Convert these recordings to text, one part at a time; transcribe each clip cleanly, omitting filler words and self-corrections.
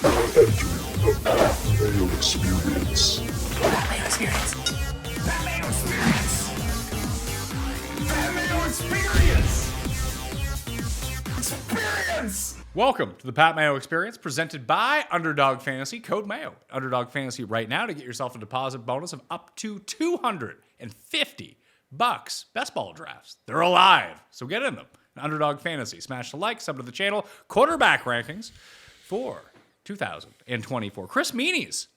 Entering the Mayo Experience. Mayo Experience. Mayo Experience. Mayo Experience. Experience. Welcome to the Pat Mayo Experience, presented by Underdog Fantasy. Code Mayo. Underdog Fantasy right now to get yourself a deposit bonus of up to $250. Best ball drafts. They're alive, so get in them. Underdog Fantasy. Smash the like, sub to the channel. Quarterback rankings for 2024. Chris Meaney's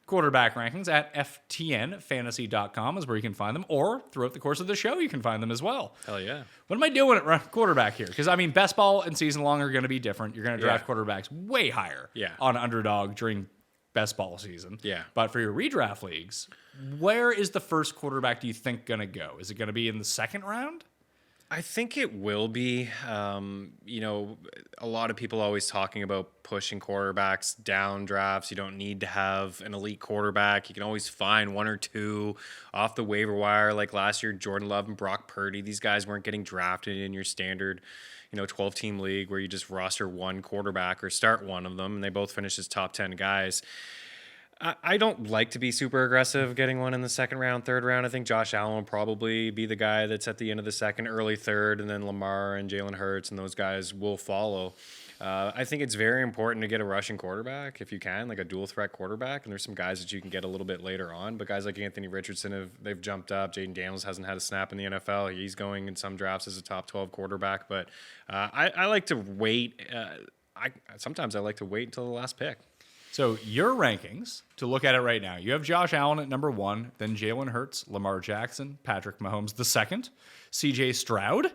quarterback rankings at ftnfantasy.com is where you can find them, or throughout the course of the show you can find them as well. Hell yeah. What am I doing at quarterback here? Because, I mean, best ball and season long are going to be different. You're going to draft quarterbacks way higher on Underdog during best ball season. Yeah. But for your redraft leagues, where is the first quarterback do you think going to go? Is it going to be in the second round? I think it will be. A lot of people always talking about pushing quarterbacks down drafts. You don't need to have an elite quarterback. You can always find one or two off the waiver wire. Like last year, Jordan Love and Brock Purdy. These guys weren't getting drafted in your standard 12-team league where you just roster one quarterback or start one of them, and they both finish as top 10 guys. I don't like to be super aggressive getting one in the second round, third round. I think Josh Allen will probably be the guy that's at the end of the second, early third, and then Lamar and Jalen Hurts and those guys will follow. I think it's very important to get a rushing quarterback if you can, like a dual threat quarterback. And there's some guys that you can get a little bit later on, but guys like Anthony Richardson they've jumped up. Jaden Daniels hasn't had a snap in the NFL. He's going in some drafts as a top 12 quarterback, but I like to wait. Sometimes I like to wait until the last pick. So your rankings, to look at it right now, you have Josh Allen at number 1, then Jalen Hurts, Lamar Jackson, Patrick Mahomes the second, CJ Stroud,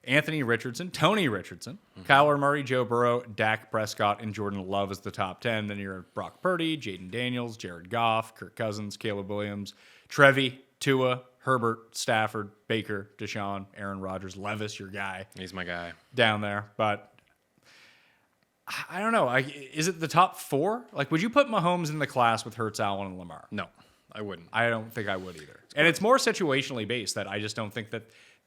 Anthony Richardson, Tony Richardson, Kyler Murray, Joe Burrow, Dak Prescott, and Jordan Love as the top 10. Then you're at Brock Purdy, Jaden Daniels, Jared Goff, Kirk Cousins, Caleb Williams, Trevi, Tua, Herbert, Stafford, Baker, Deshaun, Aaron Rodgers, Levis, your guy. He's my guy. Down there, but I don't know. Is it the top 4? Like, would you put Mahomes in the class with Hurts, Allen, and Lamar? No, I wouldn't. I don't think I would either. And it's more situationally based that I just don't think that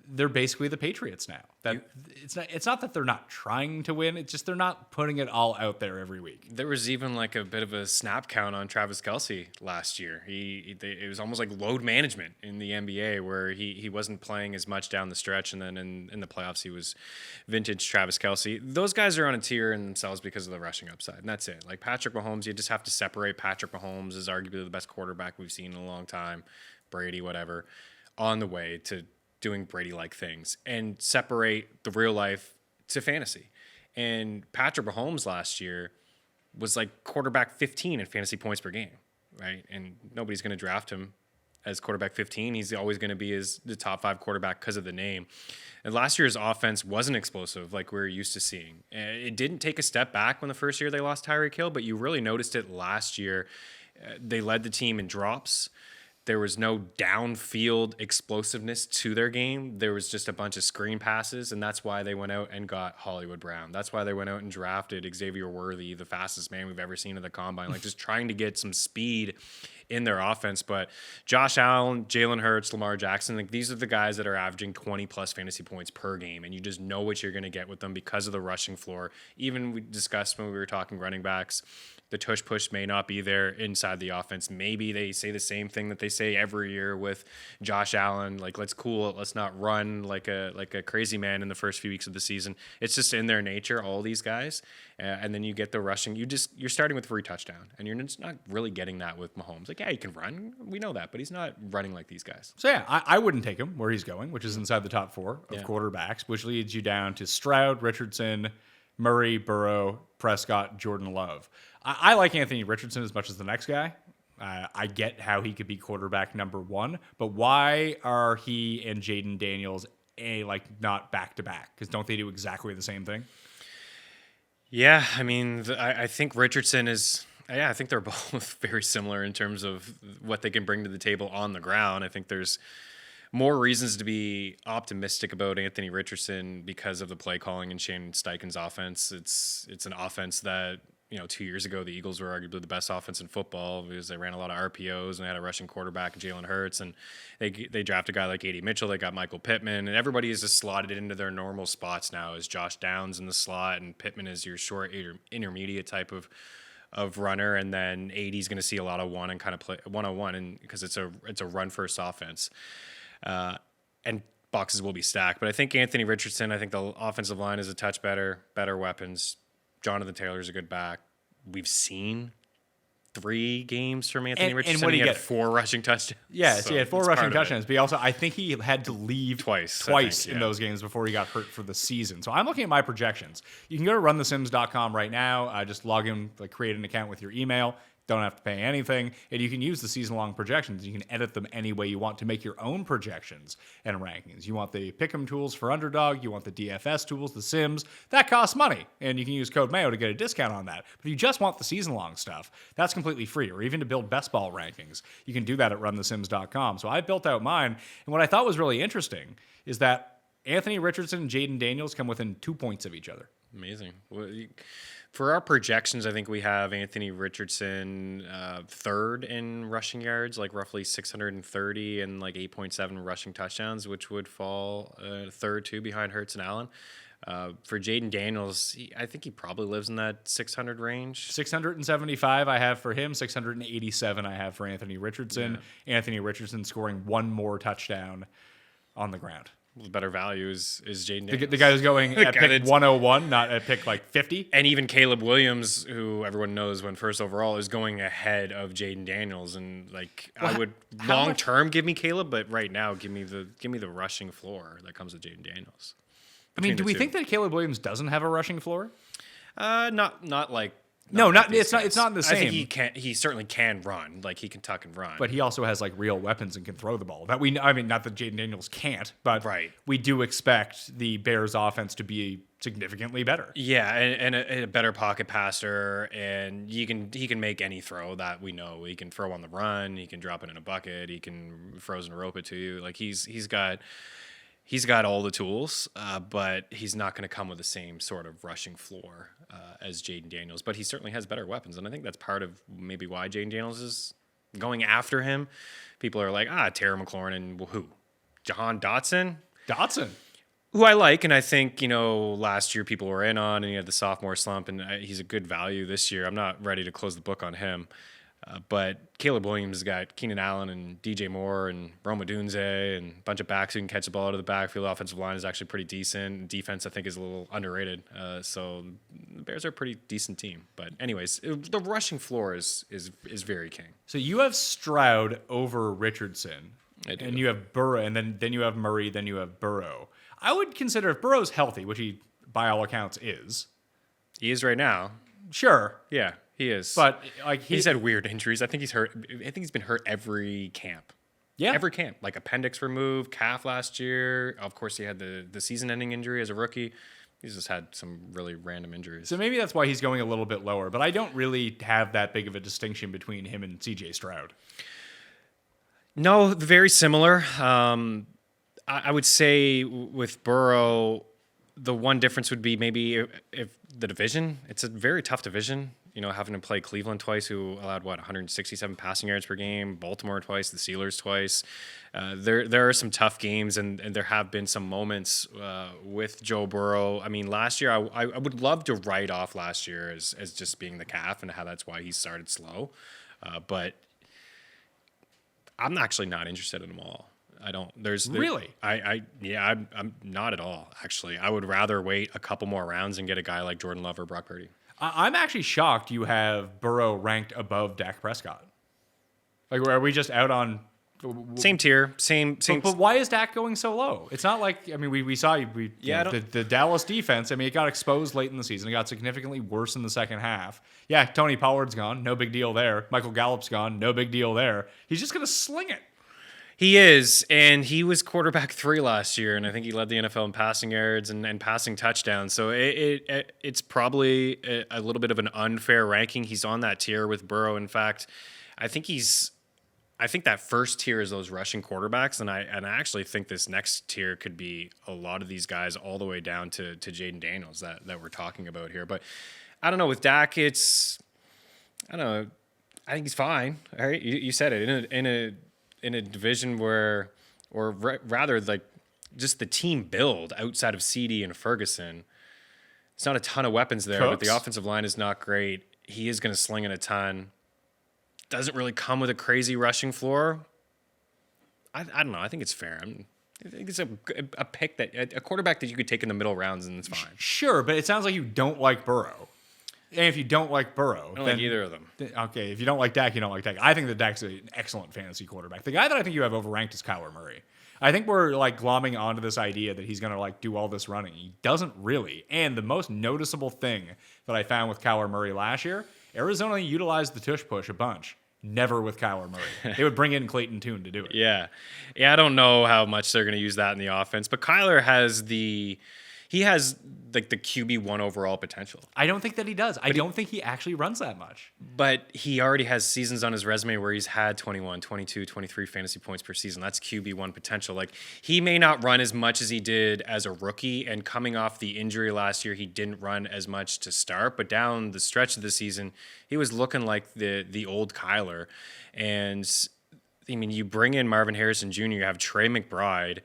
they're basically the Patriots now. It's not that they're not trying to win. It's just they're not putting it all out there every week. There was even like a bit of a snap count on Travis Kelce last year. It was almost like load management in the NBA where he wasn't playing as much down the stretch, and then in the playoffs he was vintage Travis Kelce. Those guys are on a tier in themselves because of the rushing upside, and that's it. Like Patrick Mahomes, you just have to separate. Patrick Mahomes is arguably the best quarterback we've seen in a long time. Brady, whatever, on the way to doing Brady-like things, and separate the real life to fantasy. And Patrick Mahomes last year was like quarterback 15 in fantasy points per game, right? And nobody's going to draft him as quarterback 15. He's always going to be the top 5 quarterback because of the name. And last year's offense wasn't explosive like we're used to seeing. It didn't take a step back when the first year they lost Tyreek Hill, but you really noticed it last year. They led the team in drops. There was no downfield explosiveness to their game. There was just a bunch of screen passes, and that's why they went out and got Hollywood Brown. That's why they went out and drafted Xavier Worthy, the fastest man we've ever seen at the Combine, like just trying to get some speed in their offense. But Josh Allen, Jalen Hurts, Lamar Jackson, like these are the guys that are averaging 20-plus fantasy points per game, and you just know what you're going to get with them because of the rushing floor. Even we discussed when we were talking running backs, the tush push may not be there inside the offense. Maybe they say the same thing that they say every year with Josh Allen, like let's cool it, let's not run like a crazy man in the first few weeks of the season. It's just in their nature, all these guys, and then you get the rushing. You're starting with free touchdown, and you're just not really getting that with Mahomes. Like, yeah, he can run, we know that, but he's not running like these guys. So yeah, I wouldn't take him where he's going, which is inside the top 4 of quarterbacks, which leads you down to Stroud, Richardson, Murray, Burrow, Prescott, Jordan Love. I like Anthony Richardson as much as the next guy. I get how he could be quarterback number 1, but why are he and Jaden Daniels not back to back? Because don't they do exactly the same thing? Yeah, I mean, I think Richardson is. Yeah, I think they're both very similar in terms of what they can bring to the table on the ground. I think there's more reasons to be optimistic about Anthony Richardson because of the play calling in Shane Steichen's offense. It's an offense that 2 years ago, the Eagles were arguably the best offense in football because they ran a lot of RPOs and they had a rushing quarterback, Jalen Hurts, and they drafted a guy like A.D. Mitchell. They got Michael Pittman, and everybody is just slotted into their normal spots now as Josh Downs in the slot, and Pittman is your short intermediate type of of runner, and then 80 is going to see a lot of one and kind of play one-on-one, and because it's a run first offense, and boxes will be stacked. But I think Anthony Richardson, I think the offensive line is a touch better weapons. Jonathan Taylor's a good back. We've seen 3 games from Anthony Richardson. And what he he had get? 4 rushing touchdowns. Yes, he had 4 it's rushing part of it. touchdowns, but also I think he had to leave Twice, in those games before he got hurt for the season. So I'm looking at my projections. You can go to runthesims.com right now. Just log in, create an account with your email. Don't have to pay anything, and you can use the season-long projections. You can edit them any way you want to make your own projections and rankings. You want the Pick'em tools for Underdog. You want the DFS tools, the Sims. That costs money, and you can use code Mayo to get a discount on that. But if you just want the season-long stuff, that's completely free, or even to build best ball rankings, you can do that at runthesims.com. So I built out mine, and what I thought was really interesting is that Anthony Richardson and Jaden Daniels come within 2 points of each other. Amazing. Well, for our projections, I think we have Anthony Richardson third in rushing yards, roughly 630 and 8.7 rushing touchdowns, which would fall third too behind Hurts and Allen. For Jaden Daniels, I think he probably lives in that 600 range. 675 I have for him. 687 I have for Anthony Richardson. Yeah. Anthony Richardson scoring 1 more touchdown on the ground. The better value is Jaden Daniels. The guy who's going at pick 101, not at pick 50. And even Caleb Williams, who everyone knows went first overall, is going ahead of Jaden Daniels. And I would long term give me Caleb, but right now give me the rushing floor that comes with Jaden Daniels. I mean, do we think that Caleb Williams doesn't have a rushing floor? Not like. No, it's not the same. I think he certainly can run. He can tuck and run. But he also has real weapons and can throw the ball. Not that Jaden Daniels can't, but we do expect the Bears offense to be significantly better. Yeah, and a better pocket passer, and he can make any throw that we know. He can throw on the run, he can drop it in a bucket, he can frozen rope it to you. He's got all the tools, but he's not going to come with the same sort of rushing floor as Jaden Daniels. But he certainly has better weapons, and I think that's part of maybe why Jaden Daniels is going after him. People are like, Terry McLaurin and who? Jahan Dotson? Who I like, and I think, last year people were in on, and he had the sophomore slump, and he's a good value this year. I'm not ready to close the book on him. But Caleb Williams has got Keenan Allen and DJ Moore and Rome Odunze and a bunch of backs who can catch the ball out of the backfield. Offensive line is actually pretty decent. Defense, I think, is a little underrated. So the Bears are a pretty decent team. But anyways, the rushing floor is very king. So you have Stroud over Richardson. I do. And you have Burrow, and then you have Murray, then you have Burrow. I would consider if Burrow's healthy, which he, by all accounts, is. He is right now. Sure. Yeah. He is, but he's had weird injuries. I think he's hurt. I think he's been hurt every camp. Yeah, every camp. Appendix removed, calf last year. Of course, he had the season-ending injury as a rookie. He's just had some really random injuries. So maybe that's why he's going a little bit lower. But I don't really have that big of a distinction between him and C.J. Stroud. No, very similar. I would say with Burrow, the one difference would be maybe if the division. It's a very tough division. Having to play Cleveland twice, who allowed 167 passing yards per game, Baltimore twice, the Steelers twice. There are some tough games, and there have been some moments with Joe Burrow. I mean, last year I would love to write off last year as just being the calf and how that's why he started slow, but I'm actually not interested in them all. I don't. Really? I'm not at all. Actually, I would rather wait a couple more rounds and get a guy like Jordan Love or Brock Purdy. I'm actually shocked you have Burrow ranked above Dak Prescott. Are we just out on same tier, same? But why is Dak going so low? It's not like we saw the Dallas defense. I mean, it got exposed late in the season. It got significantly worse in the second half. Yeah, Tony Pollard's gone, no big deal there. Michael Gallup's gone, no big deal there. He's just gonna sling it. He is, and he was quarterback 3 last year, and I think he led the NFL in passing yards and passing touchdowns. So it's probably a little bit of an unfair ranking. He's on that tier with Burrow. In fact, I think that first tier is those rushing quarterbacks, and I actually think this next tier could be a lot of these guys all the way down to Jaden Daniels that we're talking about here. But I don't know, with Dak, I don't know. I think he's fine. All right, you said it in a division where, or rather just the team build outside of CD and Ferguson, it's not a ton of weapons there, but the offensive line is not great. he is going to sling it a ton. Doesn't really come with a crazy rushing floor. I don't know. I think it's fair. I think it's a pick a quarterback that you could take in the middle rounds and it's fine. Sure, but it sounds like you don't like Burrow. And if you don't like Burrow, I don't like either of them. Okay, if you don't like Dak, you don't like Dak. I think that Dak's an excellent fantasy quarterback. The guy that I think you have overranked is Kyler Murray. I think we're like glomming onto this idea that he's going to like do all this running. He doesn't really. And the most noticeable thing that I found with Kyler Murray last year, Arizona utilized the tush push a bunch. Never with Kyler Murray. They would bring in Clayton Tune to do it. Yeah, I don't know how much they're going to use that in the offense, but Kyler has like the QB1 overall potential. I don't think that he does. I don't think he actually runs that much. But he already has seasons on his resume where he's had 21, 22, 23 fantasy points per season. That's QB1 potential. Like, he may not run as much as he did as a rookie, and coming off the injury last year, he didn't run as much to start, but down the stretch of the season, he was looking like the old Kyler. And I mean, you bring in Marvin Harrison Jr., you have Trey McBride,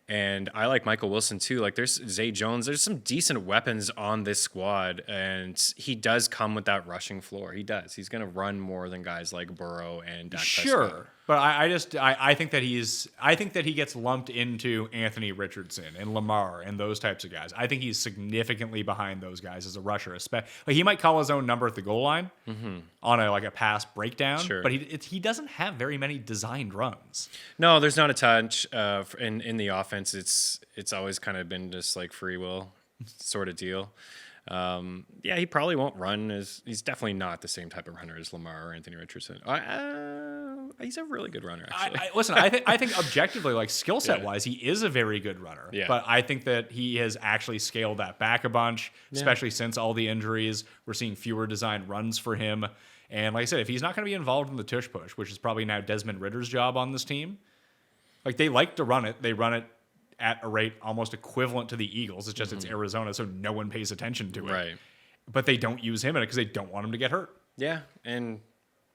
and I like Michael Wilson too. Like, there's Zay Jones. There's some decent weapons on this squad, and he does come with that rushing floor. He does. He's going to run more than guys like Burrow and Dak Prescott. But I think that he gets lumped into Anthony Richardson and Lamar and those types of guys. I think he's significantly behind those guys as a rusher. Like, he might call his own number at the goal line on a pass breakdown, but he doesn't have very many designed runs. No, there's not a touch in the offense. It's always kind of been just like free will sort of deal. He probably won't run he's definitely not the same type of runner as Lamar or Anthony Richardson. He's a really good runner, actually. Listen, I think objectively, like skill set wise, he is a very good runner. Yeah. But I think that he has actually scaled that back a bunch, especially since all the injuries. We're seeing fewer designed runs for him. And like I said, if he's not going to be involved in the tush push, which is probably now Desmond Ritter's job on this team, like, they like to run it. They run it at a rate almost equivalent to the Eagles. It's just it's Arizona, so no one pays attention to it. Right. But they don't use him in it because they don't want him to get hurt. Yeah, and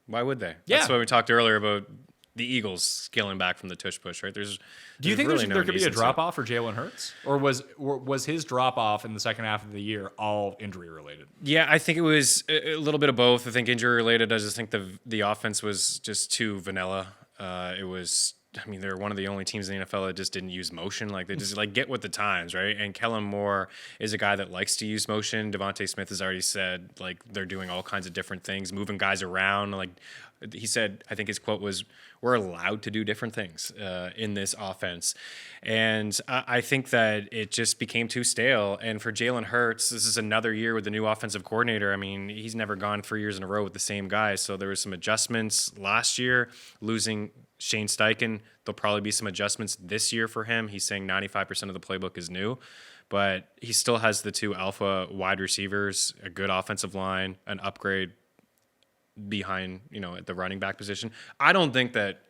why would they? Yeah. That's why we talked earlier about the Eagles scaling back from the tush push, right? Do you think really there could be a drop-off for Jalen Hurts? Or was his drop-off in the second half of the year all injury-related? Yeah, I think it was a little bit of both. I think injury-related. I just think the offense was just too vanilla. They're one of the only teams in the NFL that just didn't use motion. Like, they just get with the times, right? And Kellen Moore is a guy that likes to use motion. Devontae Smith has already said, like, they're doing all kinds of different things, moving guys around. Like, he said, I think his quote was, "We're allowed to do different things in this offense." And I think that it just became too stale. And for Jalen Hurts, this is another year with the new offensive coordinator. I mean, he's never gone 3 years in a row with the same guys. So there was some adjustments last year, losing Shane Steichen. There'll probably be some adjustments this year for him. He's saying 95% of the playbook is new, but he still has the two alpha wide receivers, a good offensive line, an upgrade behind, at the running back position. I don't think that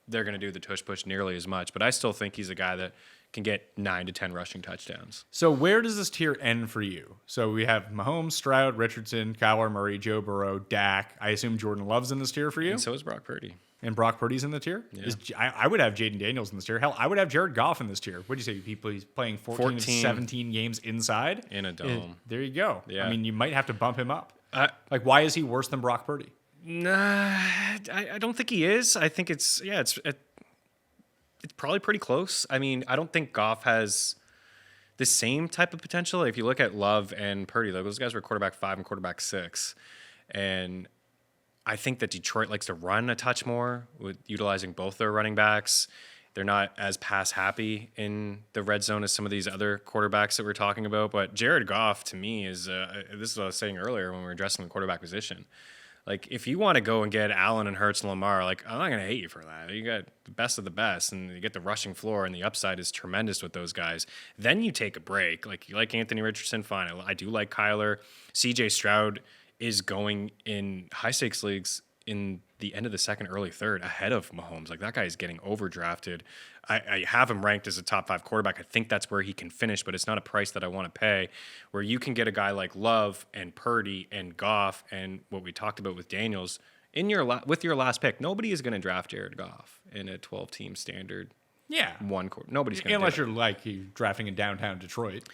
they're going to do the tush push nearly as much, but I still think he's a guy that can get 9 to 10 rushing touchdowns. So where does this tier end for you? So we have Mahomes, Stroud, Richardson, Kyler Murray, Joe Burrow, Dak. I assume Jordan Love's in this tier for you? And so is Brock Purdy. And Brock Purdy's in the tier? Yeah. I would have Jaden Daniels in this tier. Hell, I would have Jared Goff in this tier. What do you say? He's playing 14 to 17 games inside? In a dome. There you go. Yeah. I mean, you might have to bump him up. Why is he worse than Brock Purdy? Nah, I don't think he is. I think it's probably pretty close. I mean, I don't think Goff has the same type of potential. If you look at Love and Purdy, those guys were quarterback 5 and quarterback 6. And I think that Detroit likes to run a touch more with utilizing both their running backs. They're not as pass happy in the red zone as some of these other quarterbacks that we're talking about. But Jared Goff, to me, is this is what I was saying earlier when we were addressing the quarterback position. Like, if you want to go and get Allen and Hurts and Lamar, like, I'm not going to hate you for that. You got the best of the best, and you get the rushing floor, and the upside is tremendous with those guys. Then you take a break. Like, you like Anthony Richardson, fine. I do like Kyler. C.J. Stroud is going in high-stakes leagues in the end of the second, early third, ahead of Mahomes. Like, that guy is getting overdrafted. I have him ranked as a top 5 quarterback. I think that's where he can finish, but it's not a price that I want to pay, where you can get a guy like Love and Purdy and Goff and what we talked about with Daniels with your last pick. Nobody is going to draft Jared Goff in a 12-team standard Yeah. Nobody's going to Unless you're like drafting in downtown Detroit.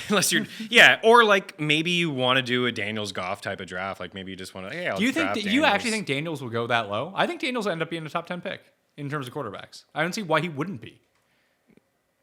Unless you're, yeah, or like maybe you want to do a Daniels Goff type of draft. Like maybe you just want to, hey, I'll Do you draft think Daniels. you actually think Daniels will go that low? I think Daniels will end up being a top 10 pick in terms of quarterbacks. I don't see why he wouldn't be.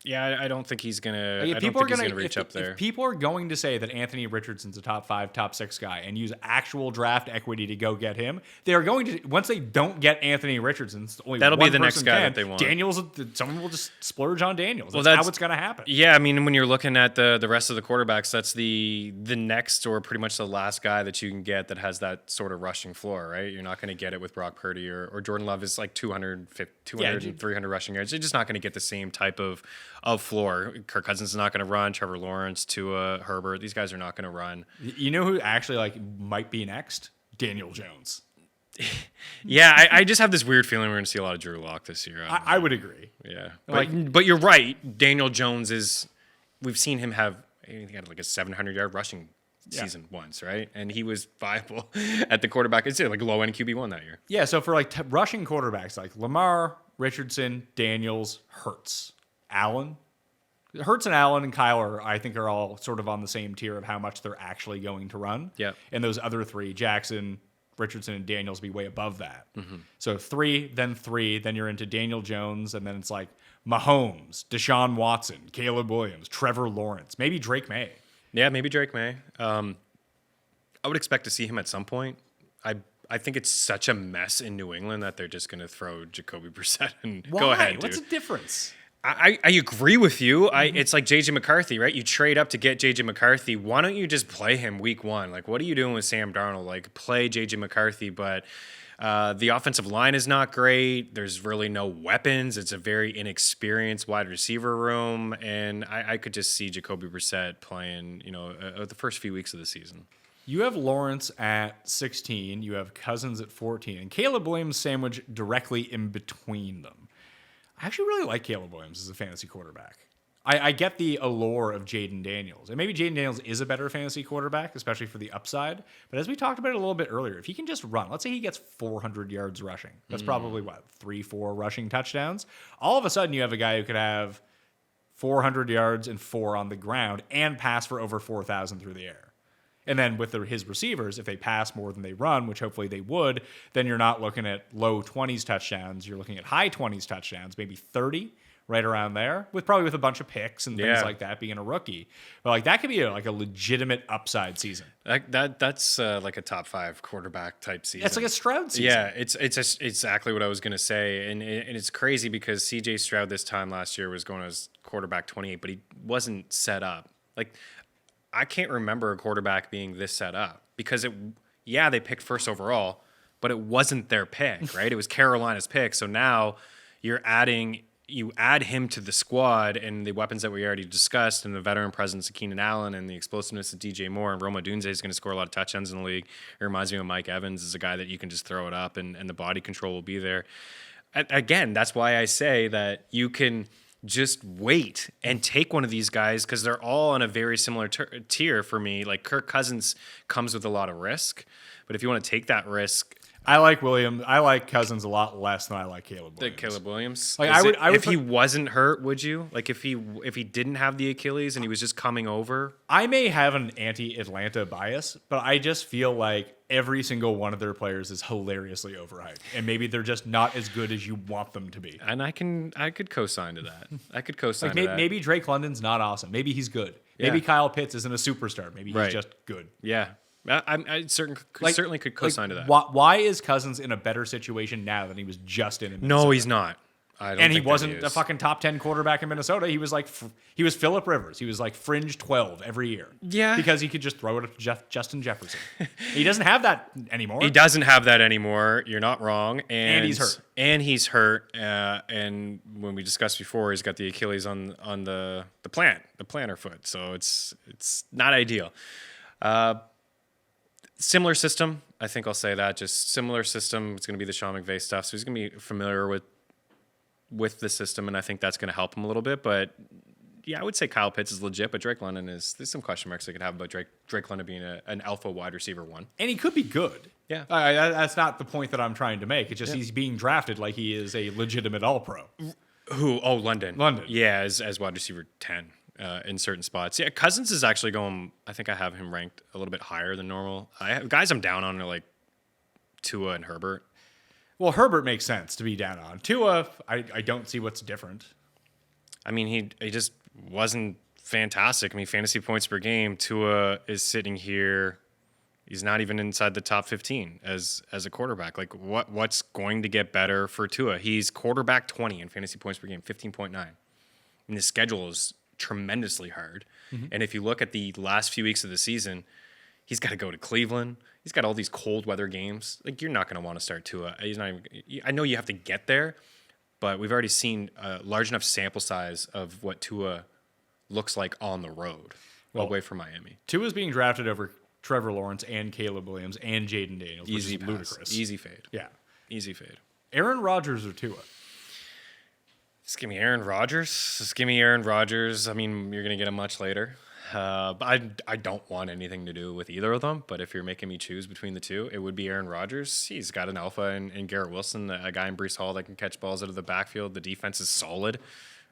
Yeah, I don't think he's gonna. I If don't people think are he's going gonna reach up there. If people are going to say that Anthony Richardson's a top 5, top 6 guy and use actual draft equity to go get him, they are going to. Once they don't get Anthony Richardson, only That'll one be the next person guy can, that they want. Daniels, someone will just splurge on Daniels. That's, that's how it's going to happen. Yeah, I mean, when you're looking at the rest of the quarterbacks, that's the next or pretty much the last guy that you can get that has that sort of rushing floor, right? You're not going to get it with Brock Purdy or Jordan Love is like 200 and 300 rushing yards. You're just not going to get the same type of floor. Kirk Cousins is not going to run. Trevor Lawrence, Tua, Herbert. These guys are not going to run. You know who actually like might be next? Daniel Jones. Yeah, I just have this weird feeling we're going to see a lot of Drew Lock this year. I would agree. Yeah, Like- but you're right. Daniel Jones is. We've seen him have. I think he had like a 700-yard rushing season once, right? And he was viable at the quarterback. It's like low end QB1 that year. Yeah, so for like rushing quarterbacks like Lamar, Richardson, Daniels, Hurts, Allen. Hurts and Allen and Kyle I think are all sort of on the same tier of how much they're actually going to run. Yeah. And those other three, Jackson, Richardson, and Daniels, be way above that. So 3, then you're into Daniel Jones, and then it's like Mahomes, Deshaun Watson, Caleb Williams, Trevor Lawrence, maybe Drake May. Yeah, maybe Drake May. I would expect to see him at some point. I think it's such a mess in New England that they're just going to throw Jacoby Brissett and Why? go ahead, dude. What's the difference? I agree with you. It's like J.J. McCarthy, right? You trade up to get J.J. McCarthy. Why don't you just play him week 1? Like, what are you doing with Sam Darnold? Like, play J.J. McCarthy, but the offensive line is not great. There's really no weapons. It's a very inexperienced wide receiver room, and I could just see Jacoby Brissett playing, the first few weeks of the season. You have Lawrence at 16, you have Cousins at 14, and Caleb Williams sandwiched directly in between them. I actually really like Caleb Williams as a fantasy quarterback. I get the allure of Jaden Daniels. And maybe Jaden Daniels is a better fantasy quarterback, especially for the upside. But as we talked about it a little bit earlier, if he can just run, let's say he gets 400 yards rushing. That's probably, 3-4 rushing touchdowns. All of a sudden, you have a guy who could have 400 yards and 4 on the ground and pass for over 4,000 through the air. And then with his receivers, if they pass more than they run, which hopefully they would, then you're not looking at low 20s touchdowns. You're looking at high 20s touchdowns, maybe 30, right around there, probably with a bunch of picks and things like that, being a rookie. But like that could be a legitimate upside season. That's like a top 5 quarterback type season. It's like a Stroud season. Yeah, it's exactly what I was going to say. And it's crazy because C.J. Stroud this time last year was going as quarterback 28, but he wasn't set up. Like, I can't remember a quarterback being this set up because they picked first overall, but it wasn't their pick, right? It was Carolina's pick. So now you add him to the squad and the weapons that we already discussed and the veteran presence of Keenan Allen and the explosiveness of DJ Moore and Roma Dunze is going to score a lot of touchdowns in the league. It reminds me of Mike Evans as a guy that you can just throw it up and the body control will be there. Again, that's why I say that you can just wait and take one of these guys because they're all on a very similar tier for me. Like Kirk Cousins comes with a lot of risk, but if you want to take that risk, I like Williams. I like Cousins a lot less than I like Caleb Williams. Caleb Williams. Like I would if he wasn't hurt, would you? Like if he didn't have the Achilles and he was just coming over? I may have an anti-Atlanta bias, but I just feel like every single one of their players is hilariously overhyped, and maybe they're just not as good as you want them to be. And I could co-sign to that. I could co-sign to that. Maybe Drake London's not awesome. Maybe he's good. Maybe Kyle Pitts isn't a superstar. Maybe he's just good. Yeah. I certainly could co-sign to that. Why is Cousins in a better situation now than he was just in Minnesota? No, he's not. I don't and he think wasn't that a fucking top 10 quarterback in Minnesota. He was like Phillip Rivers. He was like fringe 12 every year. Yeah. Because he could just throw it at Justin Jefferson. He doesn't have that anymore. He doesn't have that anymore. You're not wrong. And he's hurt. And when we discussed before, he's got the Achilles on the plantar foot. So it's not ideal. Similar system. I think I'll say that. Just similar system. It's going to be the Sean McVay stuff. So he's going to be familiar with the system, and I think that's going to help him a little bit. But yeah, I would say Kyle Pitts is legit, but Drake London there's some question marks they could have about Drake London being an alpha wide receiver 1. And he could be good. Yeah. That's not the point that I'm trying to make. It's just he's being drafted like he is a legitimate all-pro. Who? Oh, London. London. Yeah, as wide receiver 10 in certain spots. Yeah, Cousins is actually going. I think I have him ranked a little bit higher than normal. Guys I'm down on are like Tua and Herbert. Well, Herbert makes sense to be down on. Tua, I don't see what's different. I mean, he just wasn't fantastic. I mean, fantasy points per game. Tua is sitting here. He's not even inside the top 15 as a quarterback. Like, what's going to get better for Tua? He's quarterback 20 in fantasy points per game, 15.9. And his schedule is tremendously hard. Mm-hmm. And if you look at the last few weeks of the season, he's got to go to Cleveland. He's got all these cold weather games. Like, you're not going to want to start Tua. He's not even, I know you have to get there, but we've already seen a large enough sample size of what Tua looks like on the road away from Miami. Tua's being drafted over Trevor Lawrence and Caleb Williams and Jaden Daniels, which Easy is ludicrous. Easy fade. Yeah. Easy fade. Aaron Rodgers or Tua? Just give me Aaron Rodgers. Just give me Aaron Rodgers. I mean, you're going to get him much later. But I don't want anything to do with either of them. But if you're making me choose between the two, it would be Aaron Rodgers. He's got an alpha in Garrett Wilson, a guy in Breece Hall that can catch balls out of the backfield. The defense is solid,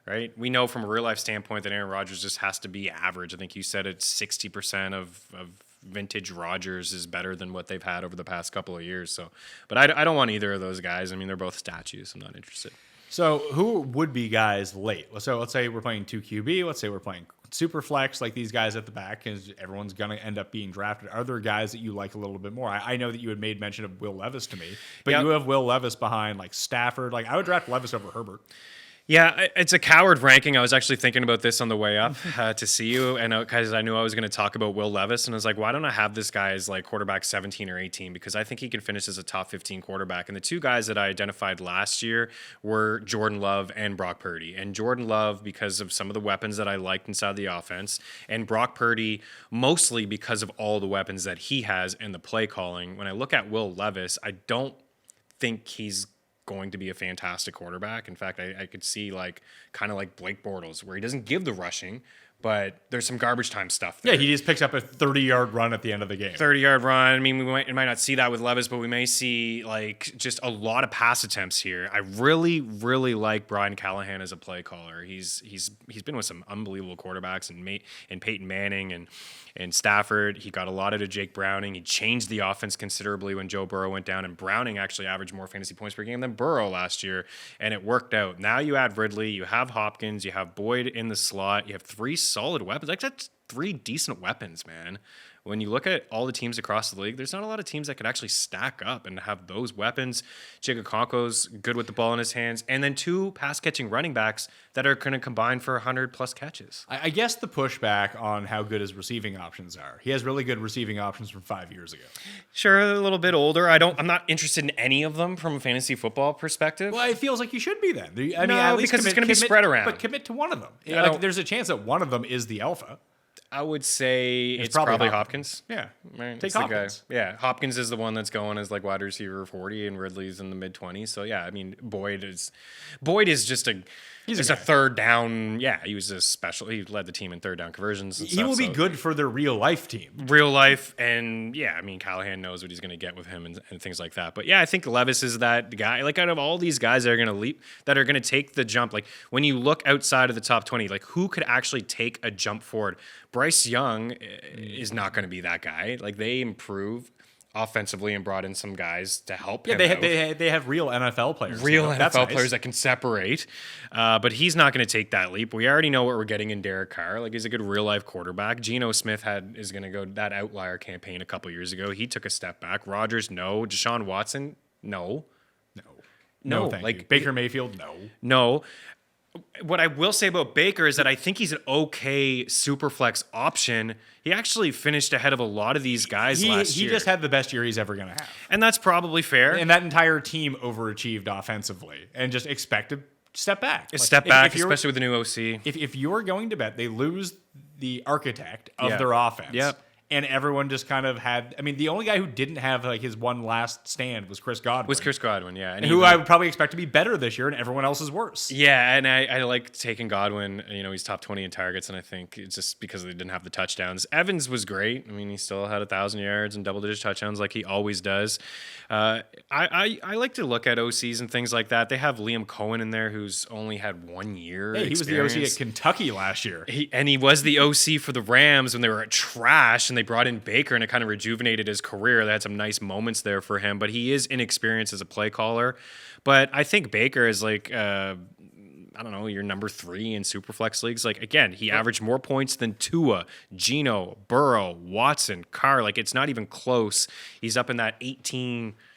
right? We know from a real life standpoint that Aaron Rodgers just has to be average. I think you said it's 60% of vintage Rodgers is better than what they've had over the past couple of years. So, but I don't want either of those guys. I mean, they're both statues. I'm not interested. So who would be guys late? So let's say we're playing 2 QB. Let's say we're playing Superflex, like these guys at the back, because everyone's going to end up being drafted. Are there guys that you like a little bit more? I know that you had made mention of Will Levis to me, but you have Will Levis behind like Stafford. Like, I would draft Levis over Herbert. Yeah, it's a coward ranking. I was actually thinking about this on the way up to see you, and because I knew I was going to talk about Will Levis, and I was like, why don't I have this guy as like quarterback 17 or 18? Because I think he can finish as a top 15 quarterback. And the two guys that I identified last year were Jordan Love and Brock Purdy. And Jordan Love because of some of the weapons that I liked inside the offense, and Brock Purdy mostly because of all the weapons that he has and the play calling. When I look at Will Levis, I don't think he's going to be a fantastic quarterback. In fact, I could see like kind of like Blake Bortles, where he doesn't give the rushing, but there's some garbage time stuff there. Yeah, he just picks up a 30-yard run at the end of the game. 30-yard run. I mean, we might not see that with Levis, but we may see like just a lot of pass attempts here. I really, really like Brian Callahan as a play caller. He's been with some unbelievable quarterbacks and Peyton Manning and Stafford. He got a lot out of Jake Browning. He changed the offense considerably when Joe Burrow went down, and Browning actually averaged more fantasy points per game than Burrow last year, and it worked out. Now you add Ridley, you have Hopkins, you have Boyd in the slot, you have 3 solid weapons. Like, that's 3 decent weapons, man. When you look at all the teams across the league, there's not a lot of teams that could actually stack up and have those weapons. Chigakonko's good with the ball in his hands. And then 2 pass-catching running backs that are going to combine for 100-plus catches. I guess the pushback on how good his receiving options are. He has really good receiving options from 5 years ago. Sure, a little bit older. I'm not interested in any of them from a fantasy football perspective. Well, it feels like you should be then. I mean, No, at least because it's going to be spread around. But commit to one of them. Like, there's a chance that one of them is the alpha. I would say it's probably Hopkins. Yeah. Right. Take Hopkins. Yeah. Hopkins is the one that's going as like wide receiver 40, and Ridley's in the mid 20s. So yeah, I mean, Boyd is just He's a third down. Yeah, he was a special. He led the team in third down conversions. And he will be good for their real life team. Real life, and yeah, I mean, Callahan knows what he's going to get with him and things like that. But yeah, I think Levis is that guy. Like, out of all these guys that are going to leap, that are going to take the jump, like when you look outside of the top 20, like who could actually take a jump forward? Bryce Young is not going to be that guy. Like, they improve offensively and brought in some guys to help him. They have real NFL players. Real NFL players that can separate. But he's not going to take that leap. We already know what we're getting in Derek Carr. Like, he's a good real life quarterback. Geno Smith is going to go that outlier campaign a couple years ago. He took a step back. Rodgers, no. Deshaun Watson, no. No, thank you. Baker Mayfield, no. What I will say about Baker is that I think he's an okay super flex option. He actually finished ahead of a lot of these guys last year. He just had the best year he's ever going to have. And that's probably fair. And that entire team overachieved offensively and just expected step back. Step back, especially with the new OC. If you're going to bet they lose the architect of their offense, and everyone just kind of had. I mean, the only guy who didn't have like his one last stand was Chris Godwin. Yeah. And who I would probably expect to be better this year, and everyone else is worse. Yeah, and I like taking Godwin. You know, he's top 20 in targets, and I think it's just because they didn't have the touchdowns. Evans was great. I mean, he still had 1,000 yards and double-digit touchdowns like he always does. I like to look at OCs and things like that. They have Liam Cohen in there, who's only had 1 year. Hey, he was the OC at Kentucky last year. He was the OC for the Rams when they were trash, and they brought in Baker, and it kind of rejuvenated his career. They had some nice moments there for him, but he is inexperienced as a play caller. But I think Baker is like, I don't know, your number 3 in Superflex leagues. Like, again, he averaged more points than Tua, Geno, Burrow, Watson, Carr. Like, it's not even close. He's up in that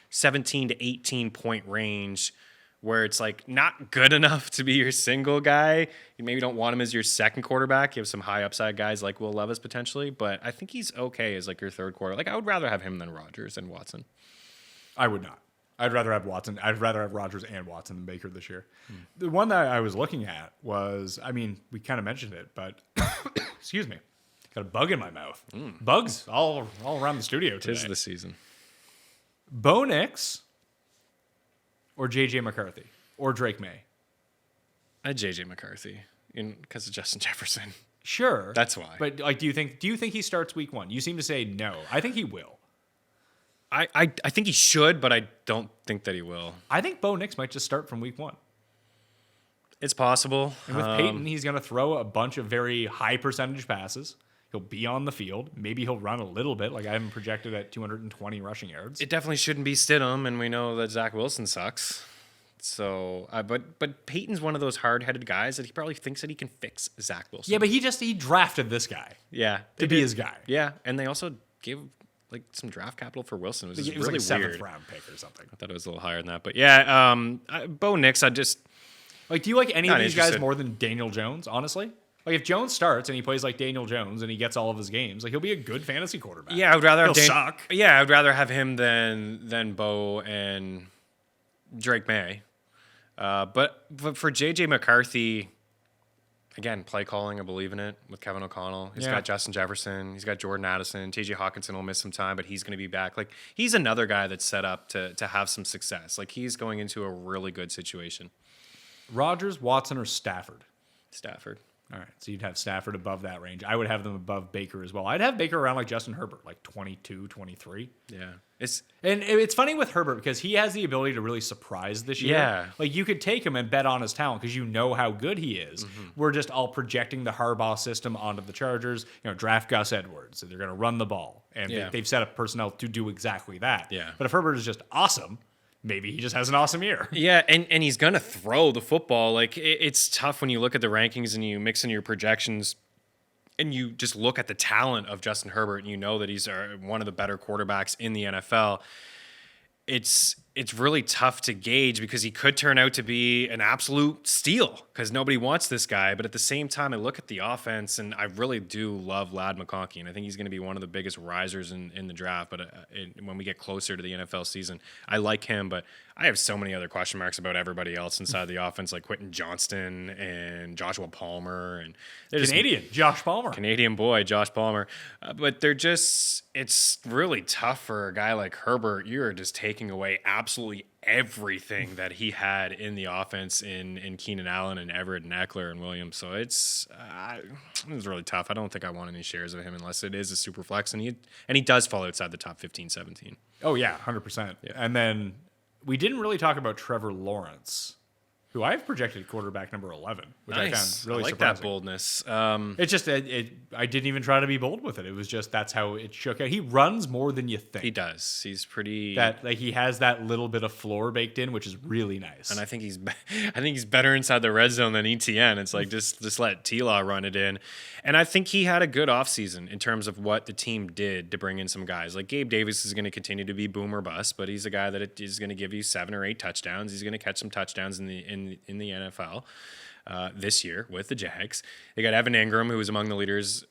17 to 18 point range, where it's like not good enough to be your single guy. You maybe don't want him as your second quarterback. You have some high upside guys like Will Levis potentially, but I think he's okay as like your third quarter. Like, I would rather have him than Rodgers and Watson. I would not. I'd rather have Watson. I'd rather have Rodgers and Watson than Baker this year. The one that I was looking at was, I mean, we kind of mentioned it, but excuse me, got a bug in my mouth. Bugs all around the studio today. 'Tis the season. Bo Nix or J.J. McCarthy or Drake May? J.J. McCarthy because of Justin Jefferson. Sure. That's why. But like, do you think he starts week 1? You seem to say no. I think he will. I think he should, but I don't think that he will. I think Bo Nix might just start from week 1. It's possible. And with Peyton, he's going to throw a bunch of very high percentage passes. He'll be on the field. Maybe he'll run a little bit. Like, I have him projected at 220 rushing yards. It definitely shouldn't be Stidham, and we know that Zach Wilson sucks. So, but Peyton's one of those hard-headed guys that he probably thinks that he can fix Zach Wilson. Yeah, but he drafted this guy. Yeah, to be his guy. Yeah, and they also gave like some draft capital for Wilson. It was It was really like a 7th weird. round pick or something. I thought it was a little higher than that, but yeah, Bo Nix, I just Like, do you like any of Not these guys interested. more than Daniel Jones, honestly? Like, if Jones starts and he plays like Daniel Jones and he gets all of his games, like, he'll be a good fantasy quarterback. I would rather have He'll suck. Yeah, I would rather have him than Bo and Drake May. But for JJ McCarthy, again, play calling, I believe in it with Kevin O'Connell. He's got Justin Jefferson. He's got Jordan Addison. TJ Hawkinson will miss some time, but he's going to be back. Like, he's another guy that's set up to have some success. Like, he's going into a really good situation. Rodgers, Watson, or Stafford? Stafford. All right, so you'd have Stafford above that range. I would have them above Baker as well. I'd have Baker around like Justin Herbert, like 22, 23. Yeah. And it's funny with Herbert because he has the ability to really surprise this year. Yeah. Like, you could take him and bet on his talent because you know how good he is. We're just all projecting the Harbaugh system onto the Chargers. You know, draft Gus Edwards. So they're going to run the ball. And they've set up personnel to do exactly that. Yeah. But if Herbert is just awesome, maybe he just has an awesome year. Yeah, and he's going to throw the football. Like, it's tough when you look at the rankings and you mix in your projections and you just look at the talent of Justin Herbert and you know that he's one of the better quarterbacks in the NFL. It's really tough to gauge because he could turn out to be an absolute steal because nobody wants this guy. But at the same time, I look at the offense and I really do love Lad McConkey. And I think he's going to be one of the biggest risers in the draft. But when we get closer to the NFL season, I like him. But I have so many other question marks about everybody else inside the offense, like Quentin Johnston and Joshua Palmer. And Josh Palmer. Canadian boy, Josh Palmer. But it's really tough for a guy like Herbert. You're just taking away absolutely everything that he had in the offense in Keenan Allen and Everett and Eckler and Williams. So it's really tough. I don't think I want any shares of him unless it is a super flex. And he does fall outside the top 15, 17. Oh, yeah, 100%. Yeah. And then we didn't really talk about Trevor Lawrence, who I've projected quarterback number 11, which I found really I like surprising. that boldness. It's just, I didn't even try to be bold with it. It was just, that's how it shook out. He runs more than you think. He does. He's pretty. He has that little bit of floor baked in, which is really nice. And I think he's better inside the red zone than ETN. It's like just let T-Law run it in. And I think he had a good offseason in terms of what the team did to bring in some guys. Like Gabe Davis is going to continue to be boom or bust, but he's a guy that is going to give you 7 or 8 touchdowns. He's going to catch some touchdowns in the NFL this year with the Jags. They got Evan Ingram, who is among the leaders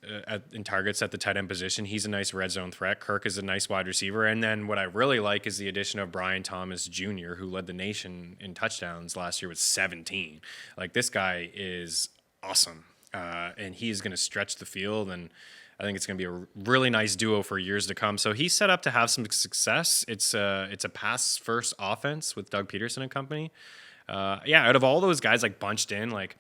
in targets at the tight end position. He's a nice red zone threat. Kirk is a nice wide receiver. And then what I really like is the addition of Brian Thomas Jr., who led the nation in touchdowns last year with 17. Like, this guy is awesome. And he's going to stretch the field. And I think it's going to be a really nice duo for years to come. So he's set up to have some success. It's a pass first offense with Doug Peterson and company. Out of all those guys like bunched in, like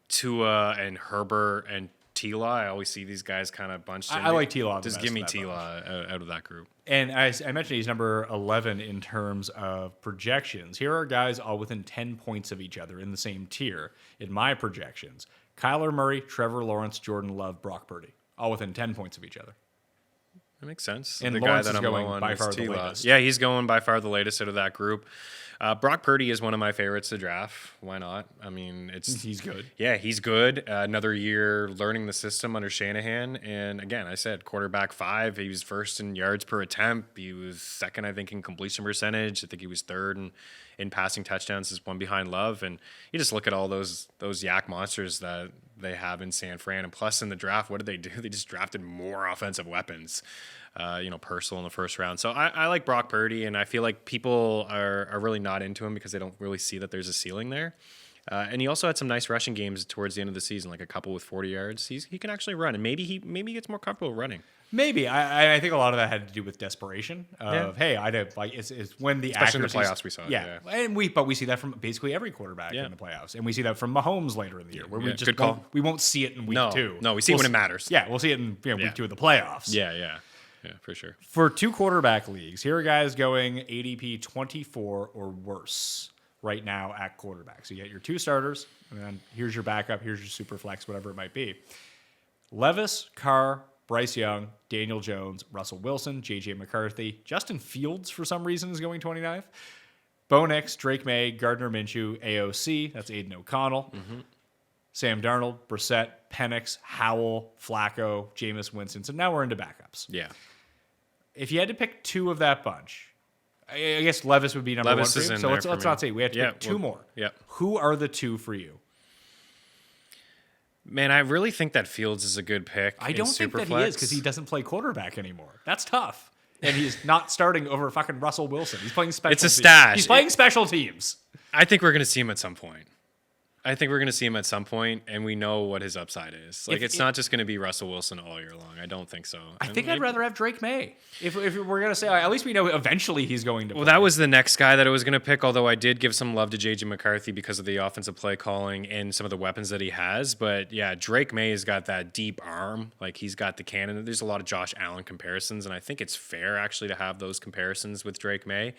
Tua and Herbert and Tila, I always see these guys kind of bunched in. I like Tila. Just give me Tila out of that group. And as I mentioned, he's number 11 in terms of projections. Here are guys all within 10 points of each other in the same tier in my projections. Kyler Murray, Trevor Lawrence, Jordan Love, Brock Purdy, all within 10 points of each other. That makes sense. And the Lawrence guy that is I'm going low on by is far the Tila. latest. Yeah, he's going by far the latest out of that group. Brock Purdy is one of my favorites to draft. Why not? I mean, He's good. Yeah, he's good. Another year learning the system under Shanahan. And again, I said quarterback 5. He was first in yards per attempt. He was second, I think, in completion percentage. I think he was third in passing touchdowns, just one behind Love. And you just look at all those yak monsters that they have in San Fran. And plus in the draft, what did they do? They just drafted more offensive weapons. Purcell in the first round. So I like Brock Purdy, and I feel like people are really not into him because they don't really see that there's a ceiling there. And he also had some nice rushing games towards the end of the season, like a couple with 40 yards. He can actually run, and maybe he gets more comfortable running. Maybe. I think a lot of that had to do with desperation of, hey, it's when the Especially in the accuracies- playoffs we saw it, Yeah. yeah. And we see that from basically every quarterback in the playoffs. And we see that from Mahomes later in the year where we Yeah, just good call. we won't see it in week 2. No, we see it when it matters. Yeah, we'll see it in week 2 of the playoffs. Yeah, for sure. For 2 quarterback leagues, here are guys going ADP 24 or worse right now at quarterback. So you get your 2 starters, and then here's your backup, here's your super flex, whatever it might be. Levis, Carr, Bryce Young, Daniel Jones, Russell Wilson, J.J. McCarthy, Justin Fields for some reason is going 29th. Bo Nix, Drake May, Gardner Minshew, AOC, that's Aiden O'Connell. Sam Darnold, Brissett, Penix, Howell, Flacco, Jameis Winston. So now we're into backups. Yeah. If you had to pick 2 of that bunch, I guess Levis would be number 1 for you. So let's not say we have to pick 2 more. Yeah. Who are the 2 for you? Man, I really think that Fields is a good pick. I don't think that he is because he doesn't play quarterback anymore. That's tough. And he's not starting over fucking Russell Wilson. He's playing special It's a teams. stash. He's playing special teams. I think we're going to see him at some point. And we know what his upside is. Like, it's not just going to be Russell Wilson all year long. I don't think so. I think I'd rather have Drake May. If we're going to say, at least we know eventually he's going to play. Well, that was the next guy that I was going to pick, although I did give some love to J.J. McCarthy because of the offensive play calling and some of the weapons that he has. But, yeah, Drake May has got that deep arm. Like, he's got the cannon. There's a lot of Josh Allen comparisons, and I think it's fair, actually, to have those comparisons with Drake May.